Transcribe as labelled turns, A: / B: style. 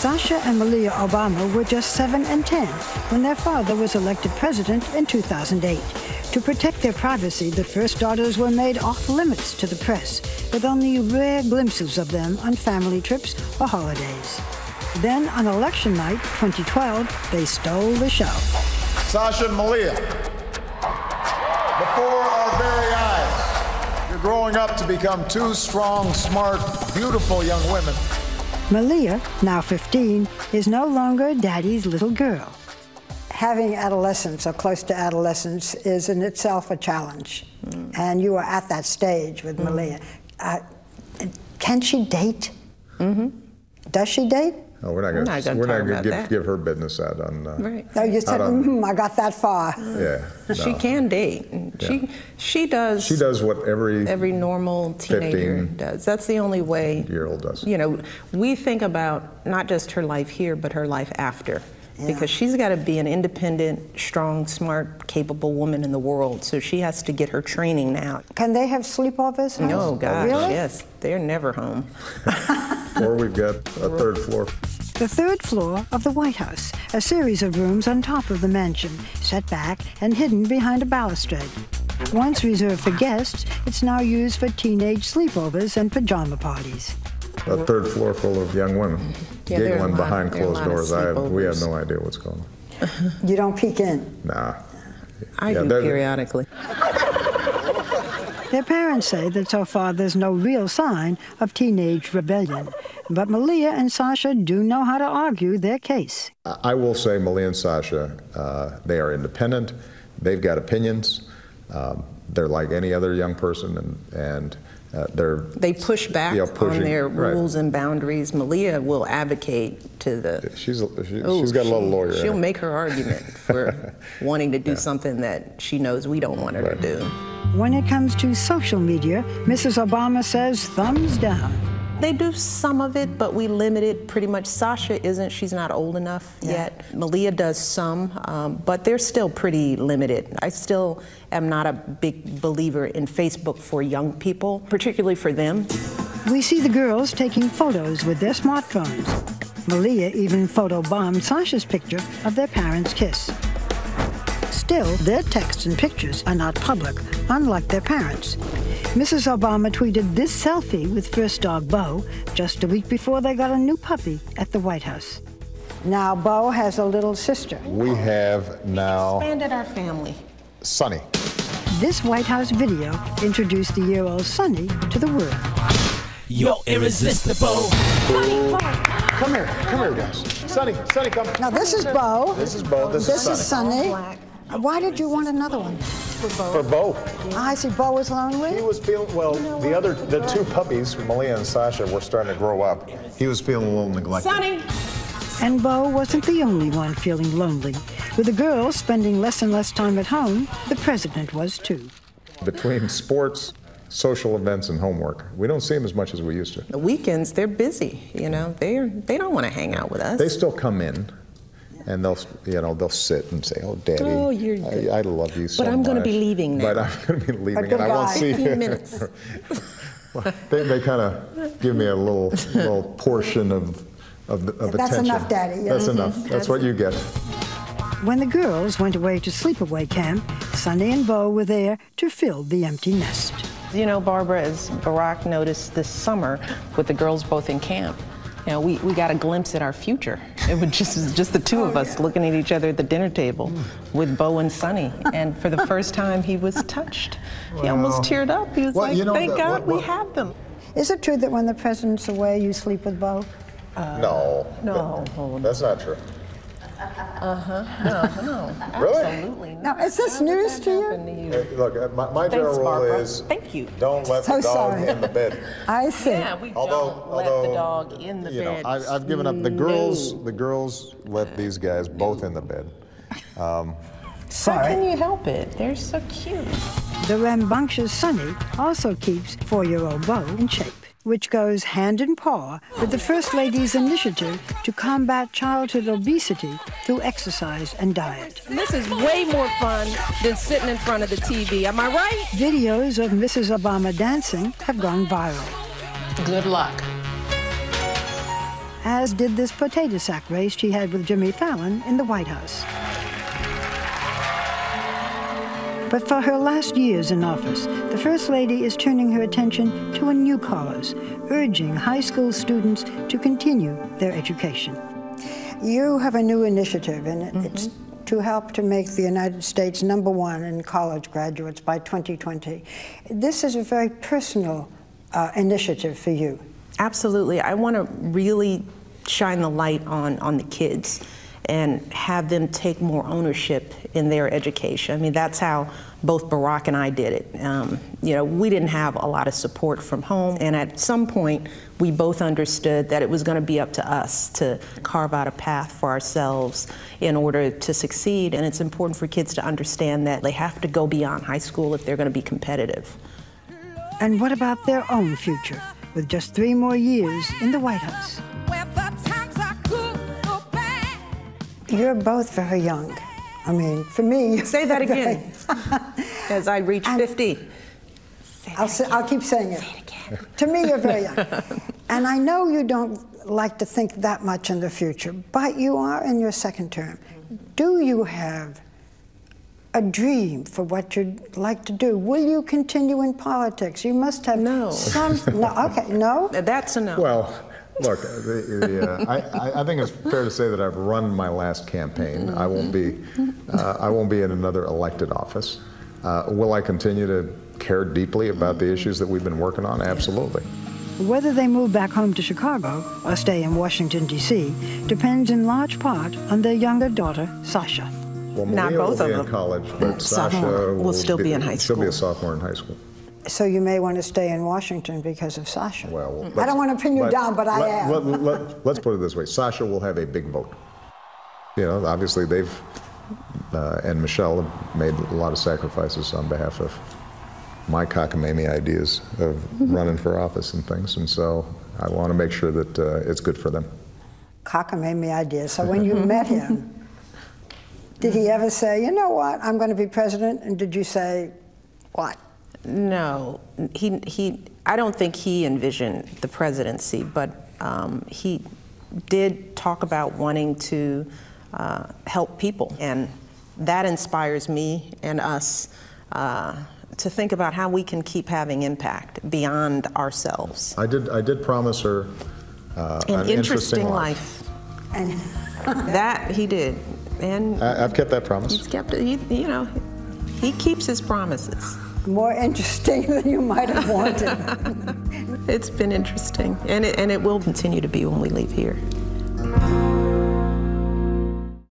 A: Sasha and Malia Obama were just 7 and 10 when their father was elected president in 2008. To protect their privacy, the first daughters were made off limits to the press, with only rare glimpses of them on family trips or holidays. Then, on election night 2012, they stole the show.
B: Sasha and Malia, before our very eyes, you're growing up to become two strong, smart, beautiful young women.
A: Malia, now 15, is no longer Daddy's little girl. Having adolescence or close to adolescence is in itself a challenge. And you are at that stage with Malia. Can she date? Does she date?
B: No, we're not going to give her business out on.
C: Right.
A: No, you said, I got that far.
B: Yeah. No.
C: She can date. She does.
B: She does what every
C: normal teenager does. That's the only way.
B: Year-old does.
C: You know, we think about not just her life here, but her life after. Yeah. Because she's got to be an independent, strong, smart, capable woman in the world. So she has to get her training now.
A: Can they have sleepovers?
C: No, gosh,
A: really?
C: Yes. They're never home.
B: Or we've got a third floor.
A: The third floor of the White House, a series of rooms on top of the mansion, set back and hidden behind a balustrade. Once reserved for guests, it's now used for teenage sleepovers and pajama parties.
B: A third floor full of young women, giggling behind closed doors. We have no idea what's going on.
A: You don't peek in?
B: Nah.
C: I do periodically.
A: Their parents say that so far there's no real sign of teenage rebellion. But Malia and Sasha do know how to argue their case.
B: I will say Malia and Sasha, they are independent. They've got opinions. They're like any other young person, and they
C: push back on their rules and boundaries. Malia will advocate to the.
B: She's got a little lawyer.
C: She'll make her argument for wanting to do something that she knows we don't want her to do.
A: When it comes to social media, Mrs. Obama says thumbs down.
C: They do some of it, but we limit it pretty much. Sasha isn't, she's not old enough yet. Malia does some, but they're still pretty limited. I still am not a big believer in Facebook for young people, particularly for them.
A: We see the girls taking photos with their smartphones. Malia even photobombed Sasha's picture of their parents' kiss. Still, their texts and pictures are not public, unlike their parents. Mrs. Obama tweeted this selfie with first dog Bo just a week before they got a new puppy at the White House. Now Bo has a little sister.
B: We have now
C: expanded our family.
B: Sonny.
A: This White House video introduced the year-old Sonny to the world.
D: You're irresistible.
B: Come here, guys. Sonny, come.
A: Now this is Bo.
B: This is Bo. This is
A: Sonny. Why did you want another one?
B: For Bo.
A: I see. Bo was lonely?
B: He was feeling, well, the two puppies, Malia and Sasha, were starting to grow up. He was feeling a little neglected.
C: Sonny!
A: And Bo wasn't the only one feeling lonely. With the girls spending less and less time at home, the president was too.
B: Between sports, social events, and homework, we don't see him as much as we used to.
C: The weekends, they're busy, you know. They don't want to hang out with us.
B: They still come in. And they'll sit and say, "Oh, Daddy, I love you so much."
C: But I'm going to be leaving now.
B: But I'm going to be leaving, and I won't see you.
C: 15 minutes.
B: Well, they kind of give me a little portion of attention.
A: That's enough, Daddy.
B: That's enough. That's what you get.
A: When the girls went away to sleepaway camp, Sonny and Bo were there to fill the empty nest.
C: You know, Barbara, as Barack noticed this summer with the girls both in camp, you know, we got a glimpse at our future. It was just the two of us looking at each other at the dinner table with Bo and Sonny. And for the first time, he was touched. He almost teared up. He was like, thank God we have them.
A: Is it true that when the president's away, you sleep with Bo?
B: No. That's not true.
C: No.
B: Really?
C: Absolutely not.
A: Now, is this news to you?
B: Look, my general rule is don't let the dog in the bed.
A: I see.
C: Yeah, we don't let the dog in the bed.
B: I've given up. The girls let these guys both in the bed.
A: Sorry.
C: How can you help it? They're so cute.
A: The rambunctious Sonny also keeps 4-year-old Bo in shape, which goes hand in paw with the First Lady's initiative to combat childhood obesity through exercise and diet.
E: This is way more fun than sitting in front of the TV, am I right?
A: Videos of Mrs. Obama dancing have gone viral.
C: Good luck.
A: as did this potato sack race she had with Jimmy Fallon in the White House. But for her last years in office, the First Lady is turning her attention to a new cause, urging high school students to continue their education. You have a new initiative, and it's to help to make the United States #1 in college graduates by 2020. This is a very personal initiative for you.
C: Absolutely. I want to really shine the light on the kids and have them take more ownership in their education. I mean, that's how both Barack and I did it. You know, we didn't have a lot of support from home, and at some point, we both understood that it was going to be up to us to carve out a path for ourselves in order to succeed, and it's important for kids to understand that they have to go beyond high school if they're going to be competitive.
A: And what about their own future, with just 3 more years in the White House? You're both very young. I mean, for me...
C: Say that again, as I reach 50.
A: I'll keep saying it. Say it again. To me, you're very young. And I know you don't like to think that much in the future, but you are in your second term. Do you have a dream for what you'd like to do? Will you continue in politics? You must have some... No, okay, no?
C: That's a no.
B: Well, look, I think it's fair to say that I've run my last campaign. I won't be in another elected office. Will I continue to care deeply about the issues that we've been working on? Absolutely.
A: Whether they move back home to Chicago or stay in Washington, D.C. depends in large part on their younger daughter, Sasha.
B: Well,
C: Not
B: Malia
C: both
B: will
C: of
B: be
C: them.
B: in college, but Sasha
C: will still be in high school.
B: She'll be a sophomore in high school.
A: So you may want to stay in Washington because of Sasha.
B: Well,
A: I don't want to pin you down, but I am.
B: Let's put it this way. Sasha will have a big vote. You know, obviously they've, and Michelle have made a lot of sacrifices on behalf of my cockamamie ideas of running for office and things, and so I want to make sure that it's good for them.
A: Cockamamie ideas. So when you met him, did he ever say, you know what, I'm going to be president? And did you say, what?
C: No, I don't think he envisioned the presidency, but he did talk about wanting to help people, and that inspires me and us to think about how we can keep having impact beyond ourselves.
B: I did promise her
C: an interesting life.
A: And
C: that he did, and
B: I've kept that promise.
C: he's kept it. You know, he keeps his promises.
A: more interesting than you might have wanted.
C: It's been interesting, and it will continue to be when we leave here.